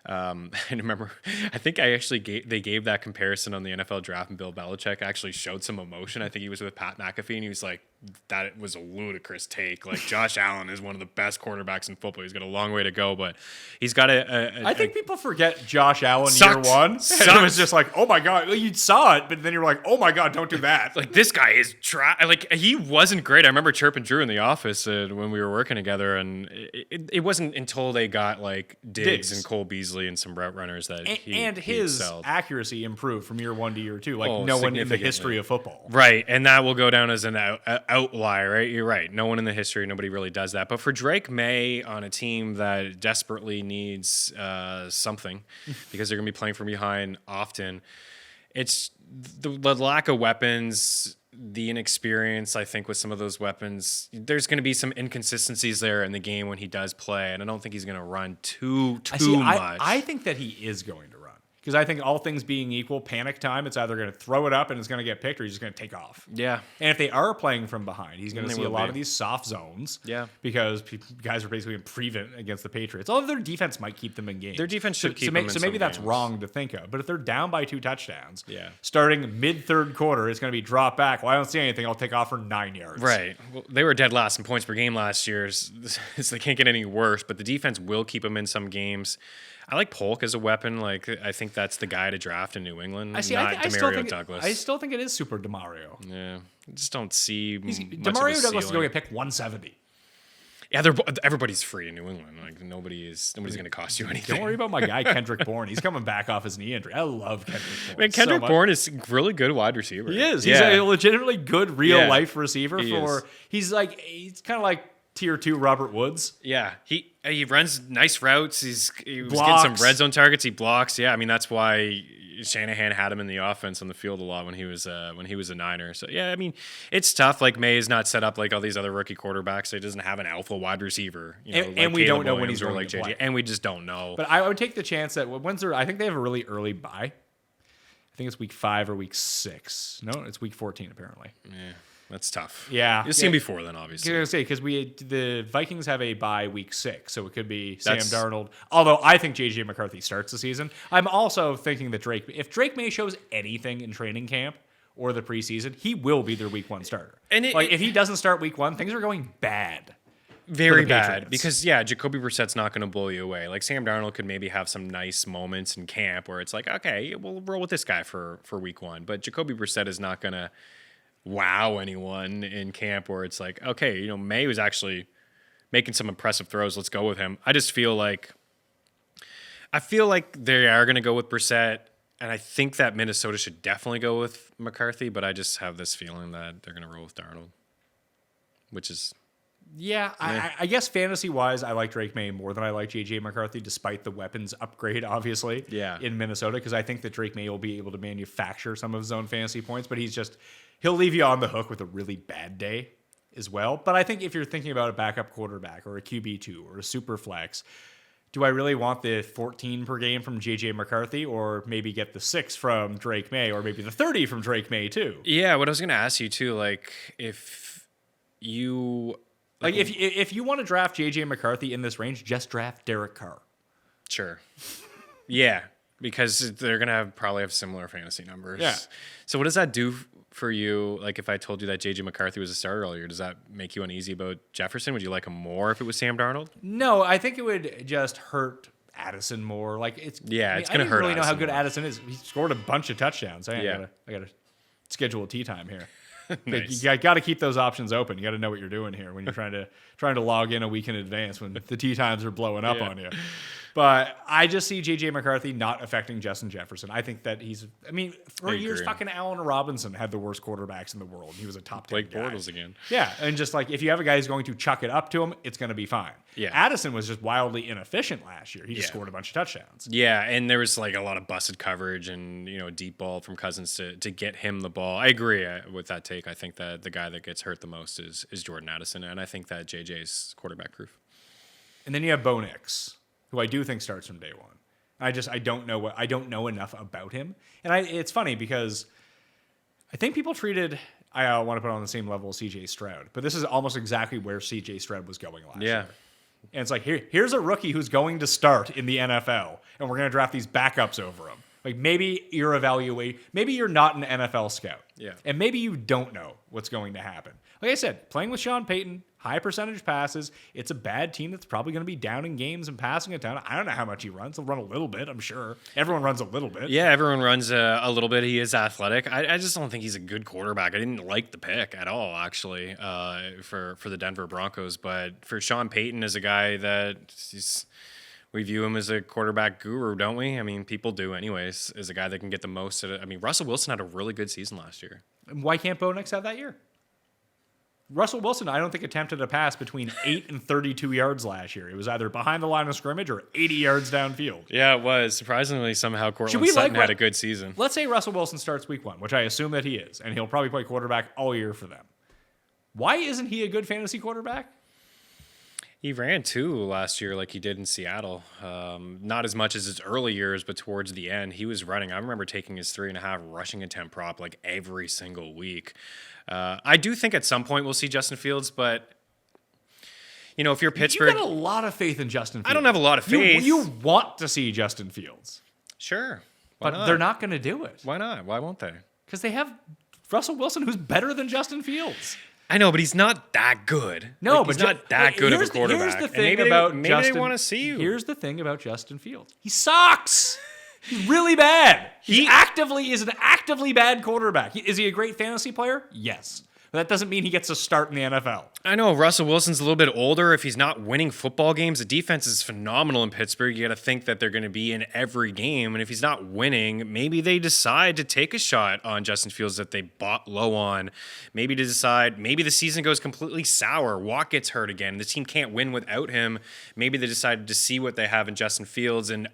And remember, I think they gave that comparison on the NFL draft, and Bill Belichick actually showed some emotion. I think he was with Pat McAfee, and he was like, that was a ludicrous take. Like, Josh Allen is one of the best quarterbacks in football. He's got a long way to go, but he's got I think people forget Josh Allen Sucked. year 1. Sucked. And it was just like, oh my God. Well, you saw it, but then you're like, oh my God, don't do that. like, this guy is like, he wasn't great. I remember chirping Drew in the office when we were working together, and it wasn't until they got like Diggs and Cole Beasley and some route runners that he his excelled. accuracy improved from year 1 to year 2, like no one in the history of football. Right, and that will go down as an outlier, right? You're right. No one in the history, nobody really does that. But for Drake May on a team that desperately needs something because they're going to be playing from behind often, it's the lack of weapons, the inexperience, I think, with some of those weapons. There's going to be some inconsistencies there in the game when he does play, and I don't think he's going to run too much. I think that he is going to run. Because I think all things being equal, panic time, it's either going to throw it up and it's going to get picked, or he's just going to take off. Yeah. And if they are playing from behind, he's going to see a lot be. of these soft zones. Yeah. Because guys are basically in prevent against the Patriots. Although their defense might keep them in games. Their defense should keep them in So maybe some that's games. wrong to think of. But if they're down by 2 touchdowns, Yeah. starting mid-third quarter, it's going to be drop back. Well, I don't see anything. I'll take off for 9 yards. Right. Well, they were dead last in points per game last year, so they can't get any worse. But the defense will keep them in some games. I like Polk as a weapon. Like, I think that's the guy to draft in New England. I Demario Douglas. I still think it is Super Demario. Yeah, I just don't see much Demario of a Douglas is ceiling. going to pick 170. Yeah, everybody's free in New England. Like, nobody's going to cost you anything. Don't worry about my guy Kendrick Bourne. He's coming back off his knee injury. I love Kendrick Bourne. Man, Kendrick Bourne is a really good wide receiver. He is. He's a legitimately good real life receiver. He's kind of like tier 2 Robert Woods. Yeah, he runs nice routes. He was getting Blocks. some red zone targets. He blocks. Yeah, I mean that's why Shanahan had him in the offense on the field a lot when he was a Niner. So yeah, I mean, it's tough. Like May is not set up like all these other rookie quarterbacks. He doesn't have an alpha wide receiver. And we don't know when he's going to play. And we just don't know. But I would take the chance that I think they have a really early bye. I think it's week 5 or week 6. No, it's week 14 apparently. Yeah, that's tough. Yeah, you've seen before then, obviously. I was going to say because the Vikings have a bye week 6, so it could be Sam Darnold. Although I think JJ McCarthy starts the season. I'm also thinking that if Drake May shows anything in training camp or the preseason, he will be their week 1 starter. And if he doesn't start week 1, things are going bad. Very bad because Jacoby Brissett's not going to blow you away. Like Sam Darnold could maybe have some nice moments in camp where it's like, okay, we'll roll with this guy for week 1, but Jacoby Brissett is not going to wow anyone in camp where it's like, okay, May was actually making some impressive throws. Let's go with him. I feel like they are going to go with Brissett, and I think that Minnesota should definitely go with McCarthy, but I just have this feeling that they're going to roll with Darnold, which is. Yeah, I guess fantasy-wise, I like Drake May more than I like J.J. McCarthy, despite the weapons upgrade, obviously, in Minnesota, because I think that Drake May will be able to manufacture some of his own fantasy points, but he'll leave you on the hook with a really bad day as well. But I think if you're thinking about a backup quarterback or a QB2 or a Superflex, do I really want the 14 per game from J.J. McCarthy or maybe get the 6 from Drake May or maybe the 30 from Drake May too? Yeah, what I was going to ask you too, like if you... Like if you want to draft J.J. McCarthy in this range, just draft Derek Carr. Sure. Yeah, because they're gonna probably have similar fantasy numbers. Yeah. So what does that do for you? Like if I told you that J.J. McCarthy was a starter earlier, does that make you uneasy about Jefferson? Would you like him more if it was Sam Darnold? No, I think it would just hurt Addison more. Like it's gonna hurt. I don't really know how Addison good more. Addison is. He scored a bunch of touchdowns. I gotta schedule a tea time here. Nice. You got to keep those options open. You got to know what you're doing here when you're trying to log in a week in advance when the tee times are blowing up on you. But I just see J.J. McCarthy not affecting Justin Jefferson. I think that for years, fucking Allen Robinson had the worst quarterbacks in the world. He was a top 10 Blake guy. Bortles again. Yeah, and just like if you have a guy who's going to chuck it up to him, it's going to be fine. Yeah. Addison was just wildly inefficient last year. He just scored a bunch of touchdowns. Yeah, and there was like a lot of busted coverage and deep ball from Cousins to get him the ball. I agree with that take. I think that the guy that gets hurt the most is Jordan Addison, and I think that JJ's quarterback proof. And then you have Bo Nix, who I do think starts from day one. I don't know enough about him, and it's funny because I think people treated. I want to put on the same level as C.J. Stroud, but this is almost exactly where C.J. Stroud was going last year. And it's like here's a rookie who's going to start in the NFL, and we're going to draft these backups over him. Like maybe you're not an NFL scout, and maybe you don't know what's going to happen. Like I said, playing with Sean Payton, high percentage passes. It's a bad team that's probably going to be down in games and passing a ton. I don't know how much he runs. He'll run a little bit, I'm sure. Everyone runs a little bit. Yeah, everyone runs a little bit. He is athletic. I just don't think he's a good quarterback. I didn't like the pick at all, actually, for the Denver Broncos. But for Sean Payton as a guy we view him as a quarterback guru, don't we? I mean, people do anyways, as a guy that can get the most out of it. I mean, Russell Wilson had a really good season last year. Why can't Bo Nix have that year? Russell Wilson, I don't think attempted a pass between 8 and 32 yards last year. It was either behind the line of scrimmage or 80 yards downfield. Yeah, it was. Surprisingly, somehow Cortland Sutton had a good season. Let's say Russell Wilson starts week 1, which I assume that he is, and he'll probably play quarterback all year for them. Why isn't he a good fantasy quarterback? He ran too last year like he did in Seattle. Not as much as his early years, but towards the end, he was running. I remember taking his 3.5 rushing attempt prop like every single week. I do think at some point we'll see Justin Fields, but if you're Pittsburgh... You got a lot of faith in Justin Fields. I don't have a lot of faith. You want to see Justin Fields. Sure. But they're not going to do it. Why not? Why won't they? Because they have Russell Wilson, who's better than Justin Fields. I know, but he's not that good. No, he's not that good of a quarterback. Here's the thing about Justin. They want to see you. Here's the thing about Justin Fields. He sucks. He's really bad. He is an actively bad quarterback. Is he a great fantasy player? Yes. But that doesn't mean he gets a start in the NFL. I know Russell Wilson's a little bit older. If he's not winning football games, the defense is phenomenal in Pittsburgh. You got to think that they're going to be in every game. And if he's not winning, maybe they decide to take a shot on Justin Fields that they bought low on. Maybe to decide, maybe the season goes completely sour. Watt gets hurt again. The team can't win without him. Maybe they decided to see what they have in Justin Fields and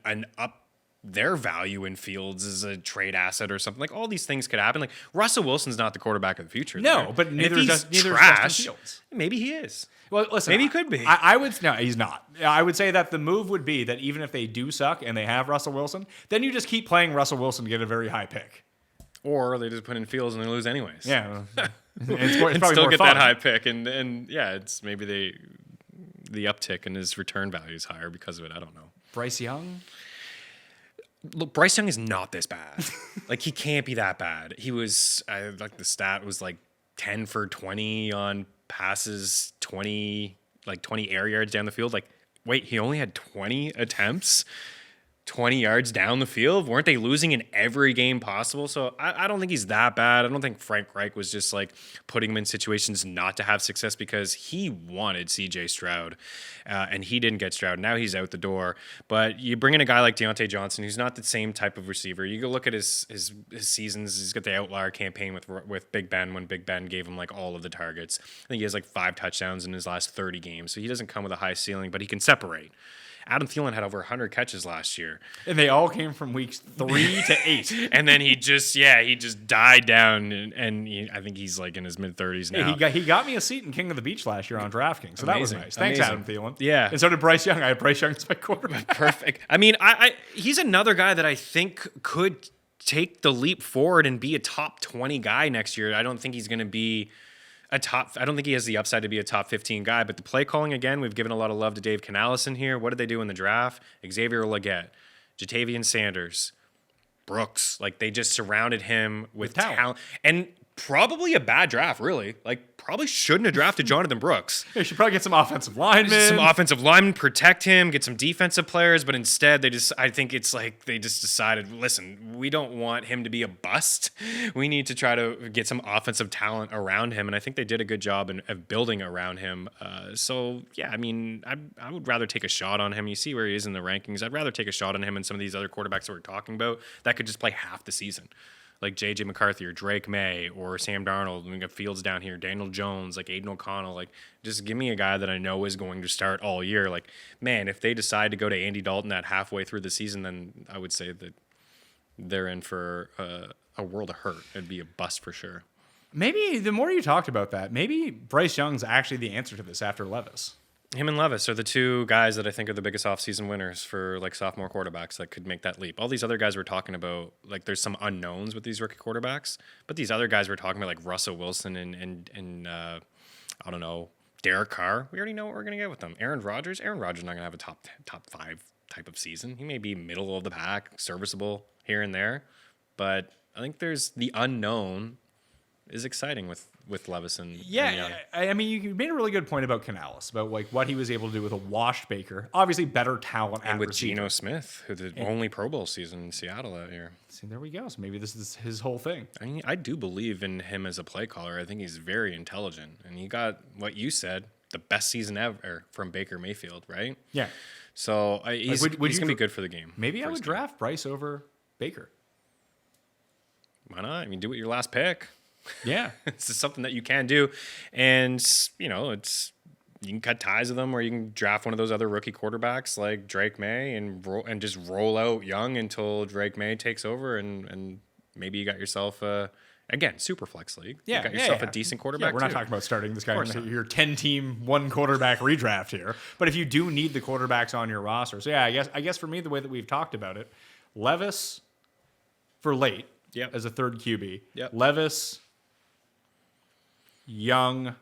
their value in Fields as a trade asset or something. Like all these things could happen. Like Russell Wilson's not the quarterback of the future. No, there. but And neither if is he's Justin trash. Fields. Maybe he is. Well, listen, Maybe he could be. I would no, he's not. I would say that the move would be that even if they do suck and they have Russell Wilson, then you just keep playing Russell Wilson to get a very high pick. Or they just put in Fields and they lose anyways. Yeah, it's probably Still more get fun. that high pick, and yeah, it's maybe the uptick in his return value is higher because of it. I don't know. Bryce Young. Look, Bryce Young is not this bad. Like he can't be that bad. He was like the stat was like 10 for 20 on passes, 20 air yards down the field. Like, wait, he only had 20 attempts, 20 yards down the field. Weren't they losing in every game possible? So I don't think he's that bad. I don't think Frank Reich was just like putting him in situations not to have success because he wanted CJ Stroud and he didn't get Stroud. Now he's out the door. But you bring in a guy like Deontay Johnson, who's not the same type of receiver. You go look at his seasons. He's got the outlier campaign with Big Ben when Big Ben gave him like all of the targets. I think he has like 5 touchdowns in his last 30 games. So he doesn't come with a high ceiling, but he can separate. Adam Thielen had over 100 catches last year. And they all came from weeks 3 to 8. And then he just died down. And I think he's like in his mid-30s now. Hey, he got me a seat in King of the Beach last year on DraftKings, so that was Amazing. nice. Thanks, Amazing. Adam Thielen. Yeah. And so did Bryce Young. I had Bryce Young as my quarterback. Perfect. I mean, he's another guy that I think could take the leap forward and be a top 20 guy next year. I don't think he's going to be I don't think he has the upside to be a top 15 guy, but the play calling, again, we've given a lot of love to Dave Canales in here. What did they do in the draft? Xavier Legette, Jatavian Sanders, Brooks. Like, they just surrounded him with talent. And probably a bad draft, really. Like, probably shouldn't have drafted Jonathan Brooks. They should probably get some offensive linemen. Some offensive linemen, protect him, get some defensive players, but instead I think it's like they just decided, listen, we don't want him to be a bust. We need to try to get some offensive talent around him, and I think they did a good job of building around him. So, yeah, I mean, I would rather take a shot on him. You see where he is in the rankings. I'd rather take a shot on him and some of these other quarterbacks that we're talking about that could just play half the season. Like J.J. McCarthy or Drake May or Sam Darnold. We got Fields down here, Daniel Jones, like Aiden O'Connell. Like, just give me a guy that I know is going to start all year. Like, man, if they decide to go to Andy Dalton at halfway through the season, then I would say that they're in for a world of hurt. It'd be a bust for sure. Maybe the more you talked about that, maybe Bryce Young's actually the answer to this after Levis. Him and Levis are the two guys that I think are the biggest offseason winners for like sophomore quarterbacks that could make that leap. All these other guys we're talking about, like there's some unknowns with these rookie quarterbacks, but these other guys we're talking about, like Russell Wilson and I don't know, Derek Carr, we already know what we're gonna get with them. Aaron Rodgers not gonna have a top 5 type of season. He may be middle of the pack, serviceable here and there, but I think there's the unknown is exciting with Levis and Young. I mean, you made a really good point about Canales, about like what he was able to do with a washed Baker. Obviously, better talent And with receiver. Geno Smith, who the only Pro Bowl season in Seattle that year. See, there we go. So maybe this is his whole thing. I mean, I do believe in him as a play caller. I think he's very intelligent, and he got what you said, the best season ever from Baker Mayfield, right? Yeah. So he's would going you to be good for the game. Maybe I would first game. draft Bryce over Baker. Why not? I mean, do it your last pick. Yeah. It's just something that you can do, and you know, you can cut ties with them, or you can draft one of those other rookie quarterbacks like Drake May and just roll out Young until Drake May takes over, and maybe you got yourself again Superflex league. Yeah, you got yourself yeah. a decent quarterback. We're not too. talking about starting this guy course in not. your 10-team, one quarterback redraft here. But if you do need the quarterbacks on your roster, so yeah, I guess for me, the way that we've talked about it, Levis for late as a third QB. Yep. Levis, Young, and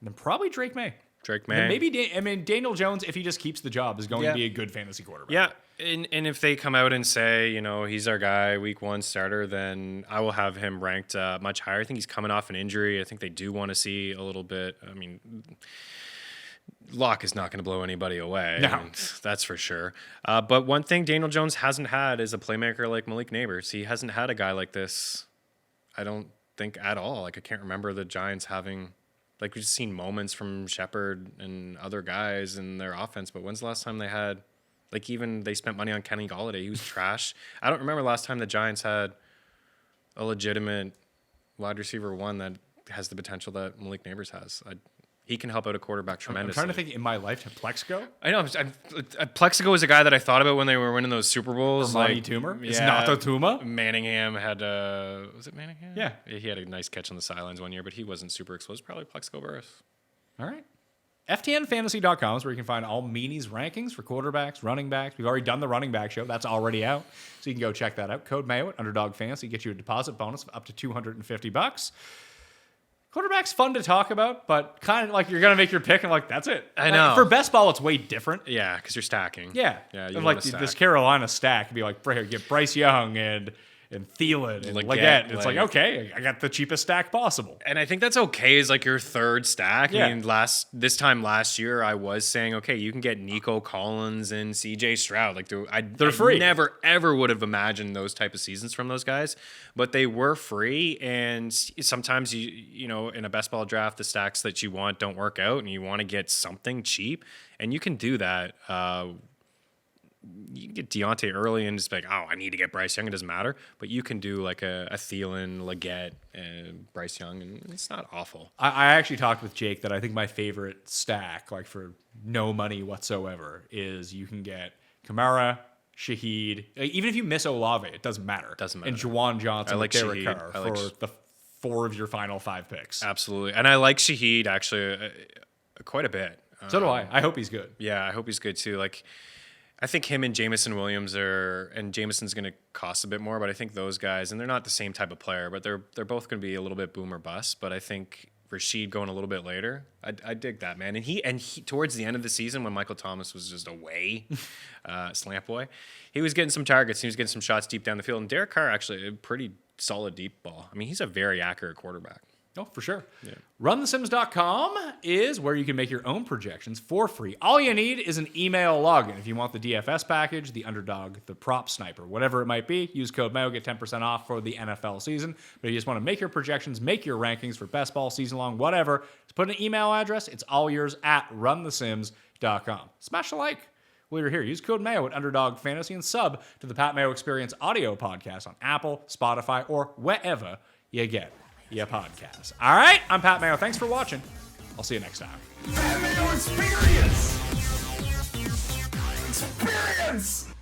then probably Drake May. Drake And then May. maybe Daniel Jones, if he just keeps the job, is going to be a good fantasy quarterback. Yeah, and if they come out and say, you know, he's our guy, week 1 starter, then I will have him ranked much higher. I think he's coming off an injury. I think they do want to see a little bit. I mean, Locke is not going to blow anybody away. No. And that's for sure. But one thing Daniel Jones hasn't had is a playmaker like Malik Neighbors. He hasn't had a guy like this, I don't think, at all. Like, I can't remember the Giants having... Like, we've just seen moments from Shepard and other guys in their offense, but when's the last time they had, like, even they spent money on Kenny Golladay? He was trash. I don't remember the last time the Giants had a legitimate wide receiver 1 that has the potential that Malik Neighbors has. He can help out a quarterback I'm tremendously. trying to think in my life, did Plexico? I know. Plexico was a guy that I thought about when they were winning those Super Bowls. Armani like Toomer? It's yeah, not the Tuma? Manningham had was it Manningham? Yeah. He had a nice catch on the sidelines one year, but he wasn't super exposed. Probably Plexico Burris. All right. FTNfantasy.com is where you can find all Meaney's rankings for quarterbacks, running backs. We've already done the running back show. That's already out. So you can go check that out. Code Mayo at Underdog Fantasy. Get you a deposit bonus of up to $250. Quarterback's fun to talk about, but kind of like you're going to make your pick and like, that's it. I know. For best ball, it's way different. Yeah, because you're stacking. Yeah. Yeah, And you like want to stack. this Carolina stack could be like, get Bryce Young and Thielen and Leggett, Leggett. It's like, like- okay, I got the cheapest stack possible. And I think that's okay as like your third stack. Yeah. I mean, this time last year, I was saying, okay, you can get Nico Collins and CJ Stroud. Like They're free. I never ever would have imagined those type of seasons from those guys, but they were free. And sometimes you know, in a best ball draft, the stacks that you want don't work out, and you want to get something cheap, and you can do that. You can get Deontay early and just be like, oh, I need to get Bryce Young. It doesn't matter. But you can do like a Thielen, Leggett, and Bryce Young, and it's not awful. I actually talked with Jake that I think my favorite stack, like for no money whatsoever, is you can get Kamara, Shaheed. Even if you miss Olave, it doesn't matter. Doesn't matter. And Juwan Johnson I like and Derek Shaheed. Carr I like for the 4 of your final 5 picks. Absolutely. And I like Shaheed actually quite a bit. So do I. I hope he's good. Yeah, I hope he's good too. Like, I think him and Jameson Williams and Jameson's going to cost a bit more, but I think those guys, and they're not the same type of player, but they're both going to be a little bit boom or bust. But I think Rashid going a little bit later, I dig that, man. And he towards the end of the season when Michael Thomas was just away, slant boy, he was getting some targets. He was getting some shots deep down the field. And Derek Carr actually a pretty solid deep ball. I mean, he's a very accurate quarterback. Oh, for sure. Yeah. RunTheSims.com is where you can make your own projections for free. All you need is an email login. If you want the DFS package, the Underdog, the Prop Sniper, whatever it might be, use code Mayo, get 10% off for the NFL season. But if you just want to make your projections, make your rankings for best ball, season long, whatever, just put an email address. It's all yours at RunTheSims.com. Smash a like. While you're here, use code Mayo at Underdog Fantasy and sub to the Pat Mayo Experience audio podcast on Apple, Spotify, or wherever you get your podcasts. All right, I'm Pat Mayo. Thanks for watching. I'll see you next time. Pat Mayo Experience! Experience!